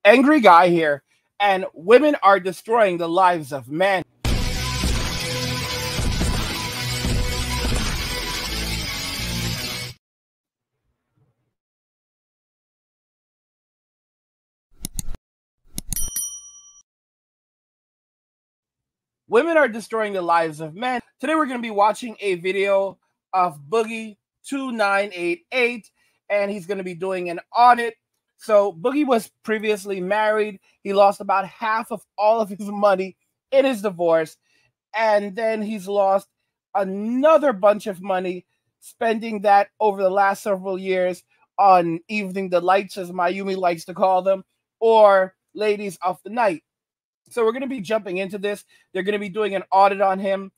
Angry guy here, and women are destroying the lives of men. Women are destroying the lives of men. Today we're going to be watching a video of Boogie2988, and he's going to be doing an audit. So Boogie was previously married. He lost about half of all of his money in his divorce, and then he's lost another bunch of money spending that over the last several years on evening delights, as Mayumi likes to call them, or ladies of the night. So we're going to be jumping into this. They're going to be doing an audit on him,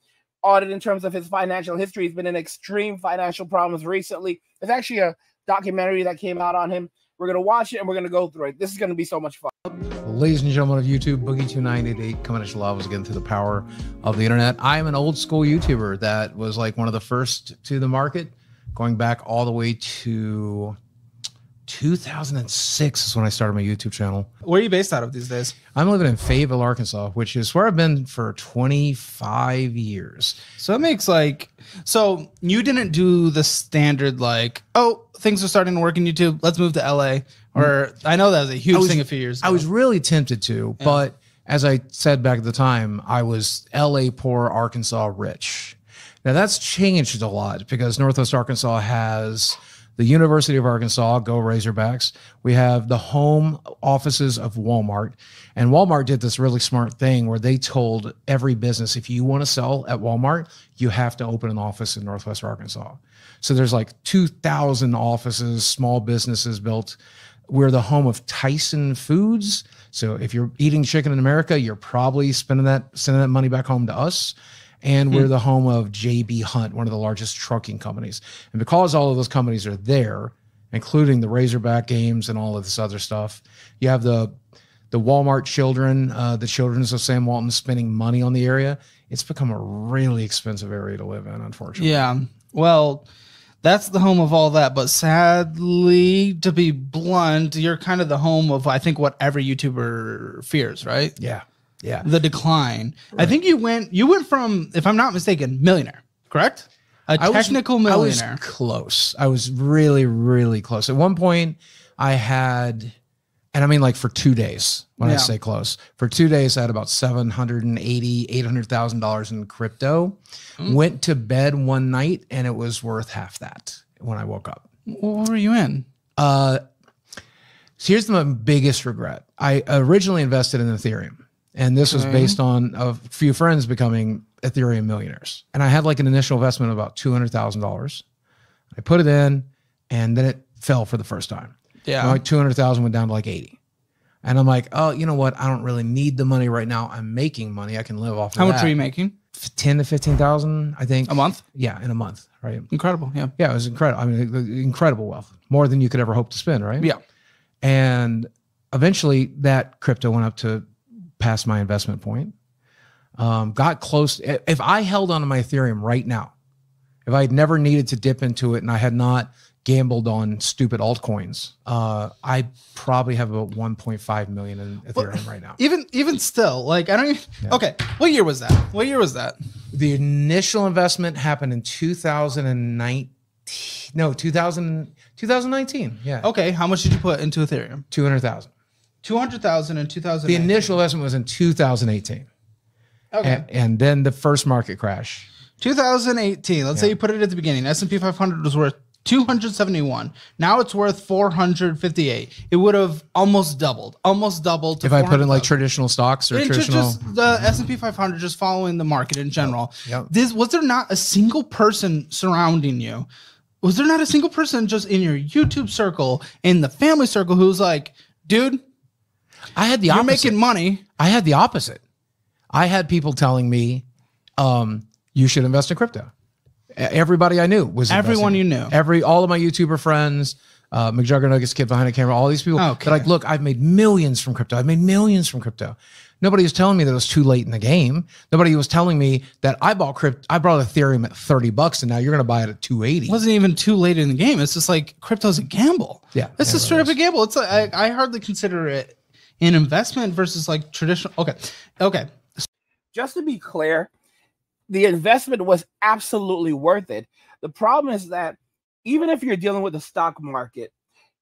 audit in terms of his financial history. He's been in extreme financial problems recently. There's actually a documentary that came out on him. We're going to watch it and we're going to go through it. This is going to be so much fun. Ladies and gentlemen of YouTube, Boogie2988 coming at you live again through the power of the internet. I am an old school YouTuber that was like one of the first to the market, going back all the way to 2006 is when I started my YouTube channel. Where are you based out of these days? I'm living in Fayetteville, Arkansas, which is where I've been for 25 years. So it makes like, so you didn't do the standard like, oh, things are starting to work in YouTube, let's move to LA. Or I know that was a huge thing a few years ago. I was really tempted to, but as I said back at the time, I was LA poor, Arkansas rich. Now that's changed a lot because Northwest Arkansas has the University of Arkansas, go Razorbacks. We have the home offices of Walmart. And Walmart did this really smart thing where they told every business, if you want to sell at Walmart, you have to open an office in Northwest Arkansas. So there's like 2,000 offices, small businesses built. We're the home of Tyson Foods. So if you're eating chicken in America, you're probably sending that money back home to us. And we're the home of JB Hunt, one of the largest trucking companies. And because all of those companies are there, including the Razorback games and all of this other stuff, you have the Walmart children, the Children's of Sam Walton spending money on the area. It's become a really expensive area to live in, unfortunately. Yeah, well, that's the home of all that. But sadly, to be blunt, you're kind of the home of, I think, what every YouTuber fears, right? Yeah. Yeah. The decline. Right. I think you went from, if I'm not mistaken, millionaire, correct? A technical millionaire. I was close. I was really, really close. At one point I had, and I mean like for 2 days, when I say close, for 2 days, I had about $780,000, $800,000 in crypto. Went to bed one night and it was worth half that when I woke up. What were you in? So here's my biggest regret. I originally invested in Ethereum. And this was based on a few friends becoming Ethereum millionaires. And I had like an initial investment of about $200,000. I put it in and then it fell for the first time. Yeah. Like 200,000 went down to like 80. And I'm like, oh, you know what? I don't really need the money right now. I'm making money. I can live off of that. How much were you making? 10 to 15,000, I think. A month? Yeah, in a month, right? Incredible, yeah. Yeah, it was incredible. I mean, incredible wealth. More than you could ever hope to spend, right? Yeah. And eventually that crypto went up to past my investment point, got close. If I held onto my Ethereum right now, if I had never needed to dip into it and I had not gambled on stupid altcoins, I probably have about 1.5 million in Ethereum right now. Even still, like I don't even, okay. What year was that? What year was that? The initial investment happened in 2019. No, 2019. Yeah. Okay. How much did you put into Ethereum? 200,000. 200,000 in 2000. The initial investment was in 2018. Okay. And then the first market crash. 2018. Let's say you put it at the beginning. S&P 500 was worth 271. Now it's worth 458. It would have almost doubled. Almost doubled. To if I put in like traditional stocks or traditional. Just the S&P 500, just following the market in general. Yep. Was there not a single person surrounding you? Was there not a single person just in your YouTube circle, in the family circle, who's like, dude, I had the opposite. You're making money. I had the opposite. I had people telling me, you should invest in crypto. Everybody I knew was everyone you knew. All of my YouTuber friends, McJuggernuggets kid behind the camera, all these people. Okay. They're like, look, I've made millions from crypto. I've made millions from crypto. Nobody was telling me that it was too late in the game. Nobody was telling me that I bought Ethereum at $30 and now you're going to buy it at 280. It wasn't even too late in the game. It's just like crypto's a gamble. Yeah. It's just straight up a gamble. It's like, I hardly consider it in investment versus like traditional. Okay. Just to be clear, the investment was absolutely worth it. The problem is that even if you're dealing with the stock market,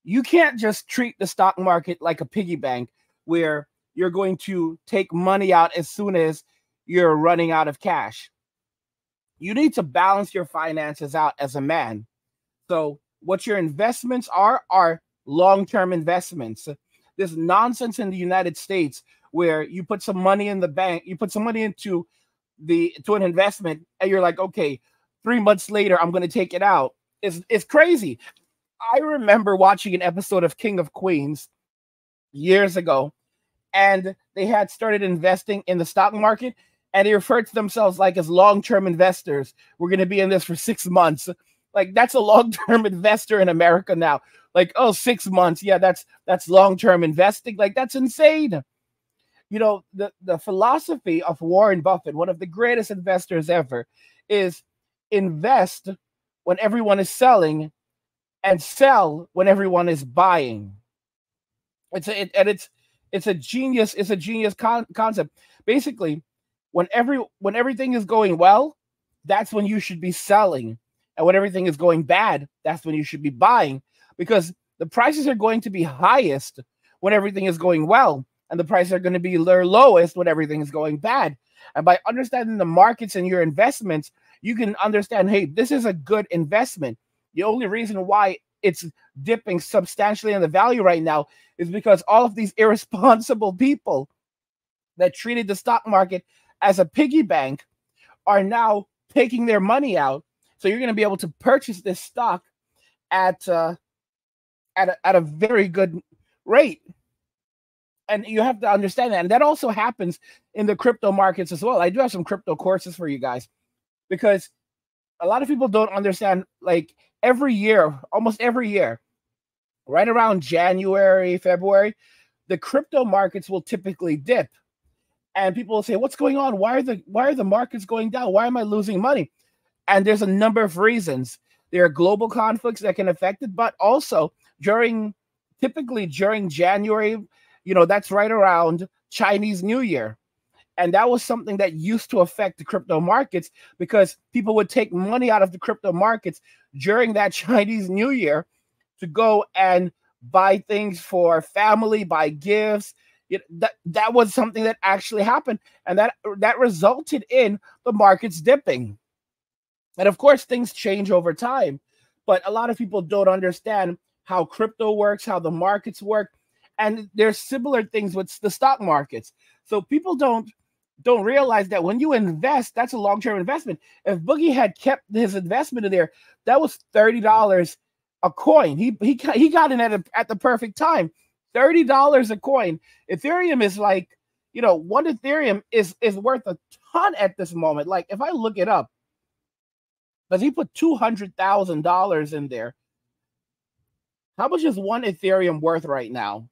you can't just treat the stock market like a piggy bank where you're going to take money out as soon as you're running out of cash. You need to balance your finances out as a man. So what your investments are long-term investments. This nonsense in the United States where you put some money in the bank, you put some money into an investment, and you're like, okay, 3 months later, I'm going to take it out. It's crazy. I remember watching an episode of King of Queens years ago, and they had started investing in the stock market, and they referred to themselves like as long-term investors. We're going to be in this for 6 months. Like, that's a long-term investor in America now. Like, oh, 6 months. Yeah, that's long-term investing. Like, that's insane. You know, the philosophy of Warren Buffett, one of the greatest investors ever, is invest when everyone is selling and sell when everyone is buying. It's a genius concept. Basically, when everything is going well, that's when you should be selling. And when everything is going bad, that's when you should be buying, because the prices are going to be highest when everything is going well, and the prices are going to be their lowest when everything is going bad. And by understanding the markets and your investments, you can understand, hey, this is a good investment. The only reason why it's dipping substantially in the value right now is because all of these irresponsible people that treated the stock market as a piggy bank are now taking their money out. So you're going to be able to purchase this stock at a very good rate. And you have to understand that. And that also happens in the crypto markets as well. I do have some crypto courses for you guys, because a lot of people don't understand, like, every year, almost every year, right around January, February, the crypto markets will typically dip. And people will say, what's going on? Why are the markets going down? Why am I losing money? And there's a number of reasons. There are global conflicts that can affect it, but also typically during January, you know, that's right around Chinese New Year. And that was something that used to affect the crypto markets, because people would take money out of the crypto markets during that Chinese New Year to go and buy things for family, buy gifts. That was something that actually happened, and that resulted in the markets dipping. And of course, things change over time, but a lot of people don't understand how crypto works, how the markets work, and there's similar things with the stock markets. So people don't realize that when you invest, that's a long-term investment. If Boogie had kept his investment in there, that was $30 a coin. He got in at the perfect time. $30 a coin. Ethereum is like, you know, one Ethereum is worth a ton at this moment. Like, if I look it up, because he put $200,000 in there. How much is one Ethereum worth right now?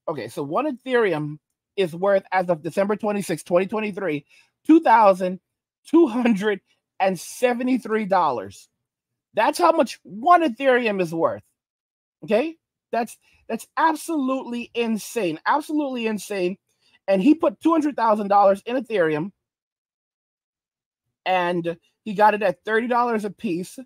Okay, so one Ethereum is worth, as of December 26, 2023, $2,273. That's how much one Ethereum is worth. Okay? That's absolutely insane. Absolutely insane. And he put $200,000 in Ethereum, and he got it at $30 a piece.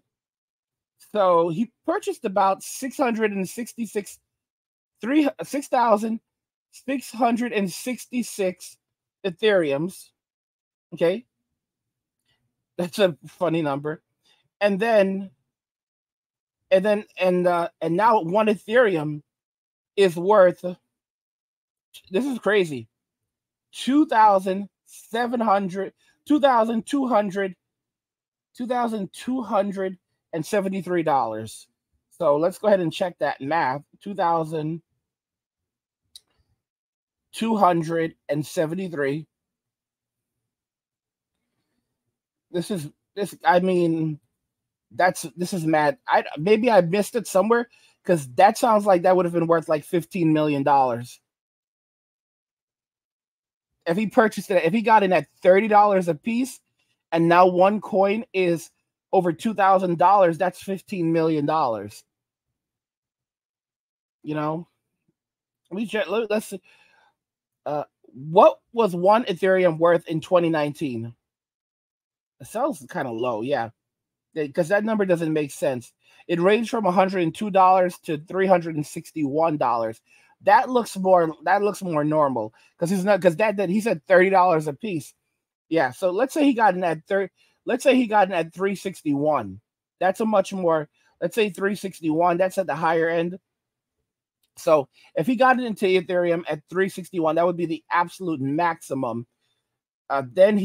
So he purchased about 6,666 Ethereums. Okay. That's a funny number. And now one Ethereum is worth, this is crazy, $2,273. So let's go ahead and check that math. $2,273. This is mad. Maybe I missed it somewhere, because that sounds like that would have been worth like $15 million. If he purchased it, if he got in at $30 a piece, and now one coin is over $2,000, that's $15 million. You know, Let's see. What was one Ethereum worth in 2019? It sounds kind of low, yeah, because that number doesn't make sense. It ranged from $102 to $361. That looks more normal because he said $30 a piece. Yeah, so let's say he got in at 361. That's a much more. Let's say 361. That's at the higher end. So if he got it into Ethereum at 361, that would be the absolute maximum. Then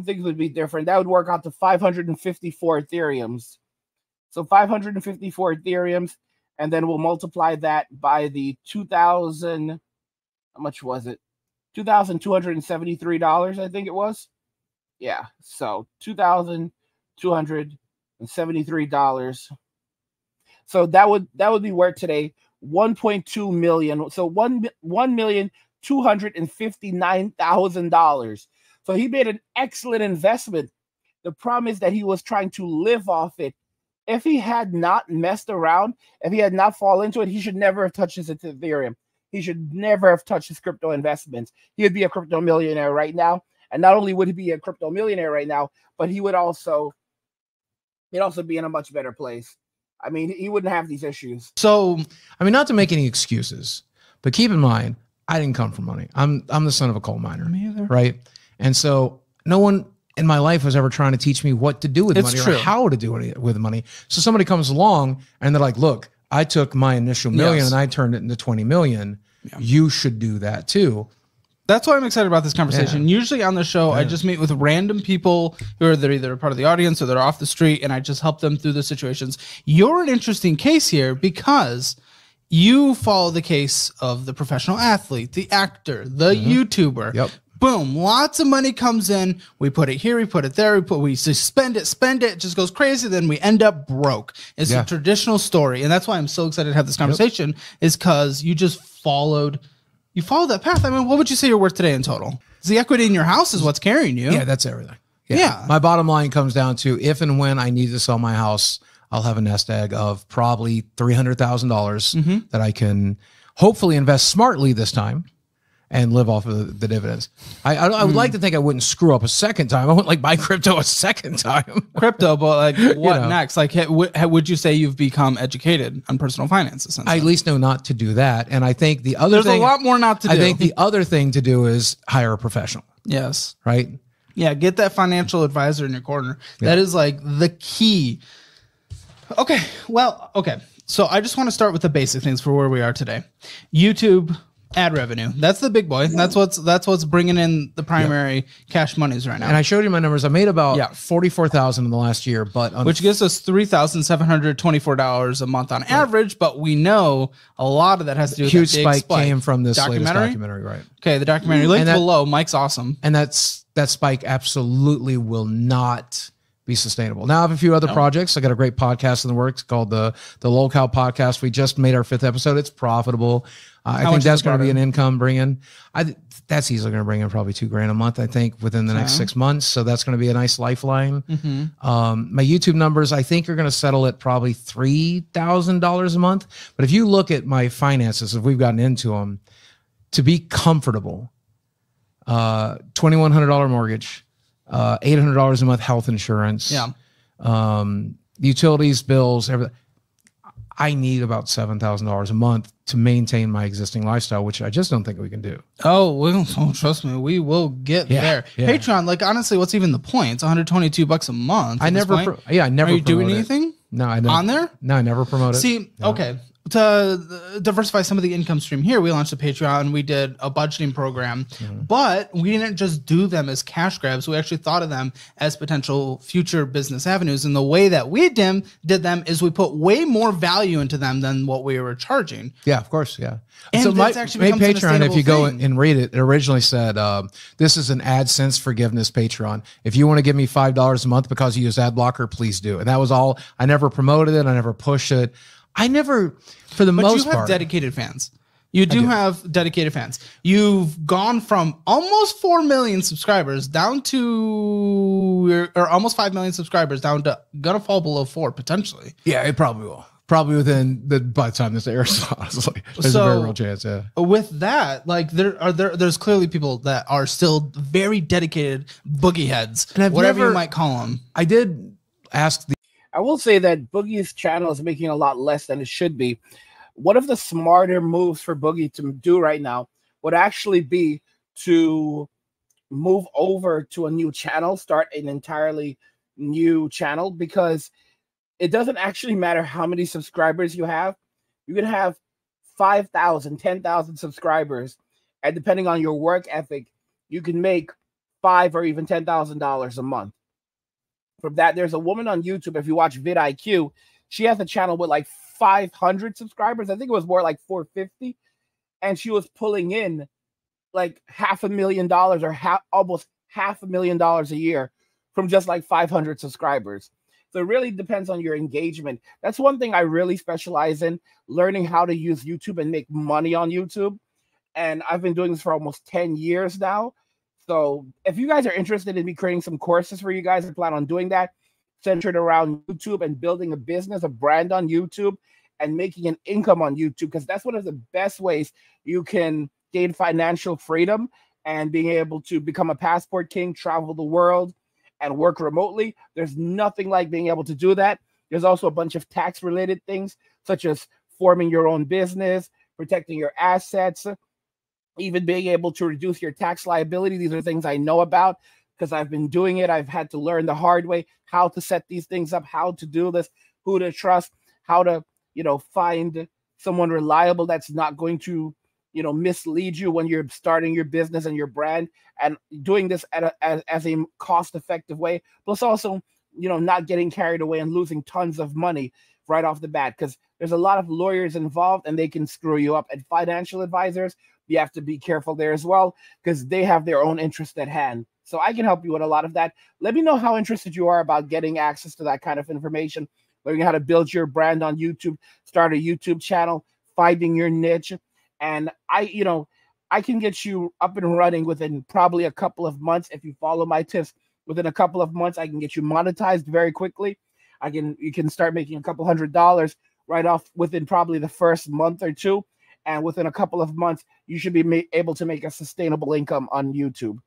things would be different. That would work out to 554 Ethereums. So 554 Ethereums, and then we'll multiply that by the 2,000. How much was it? $2,273, I think it was. Yeah, so $2,273. So that would be worth today 1.2 million. So $1,259,000. So he made an excellent investment. The problem is that he was trying to live off it. If he had not messed around, if he had not fallen into it, he should never have touched his Ethereum. He should never have touched his crypto investments. He would be a crypto millionaire right now. And not only would he be a crypto millionaire right now, but he'd also be in a much better place. I mean, he wouldn't have these issues. So, I mean, not to make any excuses, but keep in mind, I didn't come from money. I'm the son of a coal miner, Me either. right? And so no one in my life was ever trying to teach me what to do with money or how to do it with money. So somebody comes along and they're like, look, I took my initial million and I turned it into 20 million. Yeah. You should do that too. That's why I'm excited about this conversation. Yeah. Usually on the show, I just meet with random people who are either a part of the audience or they're off the street, and I just help them through the situations. You're an interesting case here because you follow the case of the professional athlete, the actor, the YouTuber. Yep. Boom, lots of money comes in. We put it here, we put it there, we spend it, it just goes crazy. Then we end up broke. It's a traditional story. And that's why I'm so excited to have this conversation is because you just followed that path. I mean, what would you say you're worth today in total? The equity in your house is what's carrying you. Yeah, that's everything. Yeah. My bottom line comes down to if and when I need to sell my house, I'll have a nest egg of probably $300,000 that I can hopefully invest smartly this time and live off of the dividends. I would like to think I wouldn't screw up a second time. I wouldn't like buy crypto a second time. But like what next? Like would you say you've become educated on personal finance? I at least know not to do that. And I think the other There's a lot more not to do. I think the other thing to do is hire a professional. Yes. Right? Yeah, get that financial advisor in your corner. That is like the key. Okay. So I just want to start with the basic things for where we are today. YouTube ad revenue. That's the big boy. That's what's bringing in the primary cash monies right now. And I showed you my numbers. I made about $44,000 in the last year, which gives us $3,724 a month on average. But we know a lot of that has to do with huge spike came from this documentary, right? Okay, the documentary linked below. Mike's awesome, and that spike absolutely will not be sustainable. Now I have a few other projects. I got a great podcast in the works called the Lolcow Podcast. We just made our 5th episode. It's profitable. I think that's going to be an income bring-in. That's easily going to bring in probably $2,000 a month, I think, within the next 6 months. So that's going to be a nice lifeline. My YouTube numbers, I think, are going to settle at probably $3,000 a month. But if you look at my finances, if we've gotten into them, to be comfortable, $2,100 mortgage, $800 a month health insurance, utilities, bills, everything. I need about $7,000 a month to maintain my existing lifestyle, which I just don't think we can do. Trust me, we will get there. Yeah. Patreon, like honestly, what's even the point? It's $122 a month. I never. Are you doing anything? No, I never. On there? No, I never promote it. See, okay. To diversify some of the income stream here, we launched a Patreon. We did a budgeting program, but we didn't just do them as cash grabs. We actually thought of them as potential future business avenues. And the way that we did them is we put way more value into them than what we were charging. Yeah, of course. Yeah. And so my Patreon, if you go and read it, it originally said, this is an AdSense forgiveness Patreon. If you want to give me $5 a month because you use ad blocker, please do. And that was all. I never promoted it. I never pushed it. I never, for the most part. But you have dedicated fans. You do have dedicated fans. You've gone from almost 4 million subscribers down to, or almost 5 million subscribers down to gonna fall below 4 potentially. Yeah, it probably will. Probably by the time this airs, honestly, there's a very real chance. Yeah. With that, like there's clearly people that are still very dedicated boogie heads, and whatever you might call them. I did ask I will say that Boogie's channel is making a lot less than it should be. One of the smarter moves for Boogie to do right now would actually be to move over to a new channel, start an entirely new channel, because it doesn't actually matter how many subscribers you have. You can have 5,000, 10,000 subscribers, and depending on your work ethic, you can make $5,000 or even $10,000 a month. From that, there's a woman on YouTube, if you watch vidIQ, she has a channel with like 500 subscribers. I think it was more like 450, and she was pulling in like $500,000 or almost $500,000 a year from just like 500 subscribers. So it really depends on your engagement. That's one thing I really specialize in, learning how to use YouTube and make money on YouTube. And I've been doing this for almost 10 years now. So if you guys are interested in me creating some courses for you guys, I plan on doing that, centered around YouTube and building a business, a brand on YouTube, and making an income on YouTube, because that's one of the best ways you can gain financial freedom and being able to become a passport king, travel the world, and work remotely. There's nothing like being able to do that. There's also a bunch of tax-related things, such as forming your own business, protecting your assets, even being able to reduce your tax liability. These are things I know about because I've been doing it. I've had to learn the hard way how to set these things up, how to do this, who to trust, how to, find someone reliable that's not going to, mislead you when you're starting your business and your brand, and doing this as a cost-effective way. Plus also, not getting carried away and losing tons of money right off the bat, because there's a lot of lawyers involved and they can screw you up. And financial advisors, you have to be careful there as well, because they have their own interest at hand. So I can help you with a lot of that. Let me know how interested you are about getting access to that kind of information, learning how to build your brand on YouTube, start a YouTube channel, finding your niche. And I can get you up and running within probably a couple of months. If you follow my tips, within a couple of months, I can get you monetized very quickly. You can start making a couple $100 right off within probably the first month or two. And within a couple of months, you should be able to make a sustainable income on YouTube.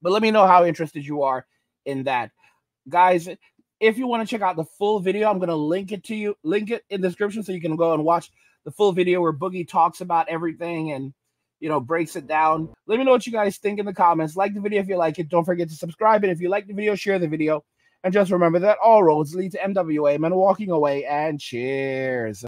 But let me know how interested you are in that. Guys, if you want to check out the full video, I'm going to link it in the description so you can go and watch the full video where Boogie talks about everything and, breaks it down. Let me know what you guys think in the comments. Like the video if you like it. Don't forget to subscribe. And if you like the video, share the video. And just remember that all roads lead to MWA, men walking away, and cheers.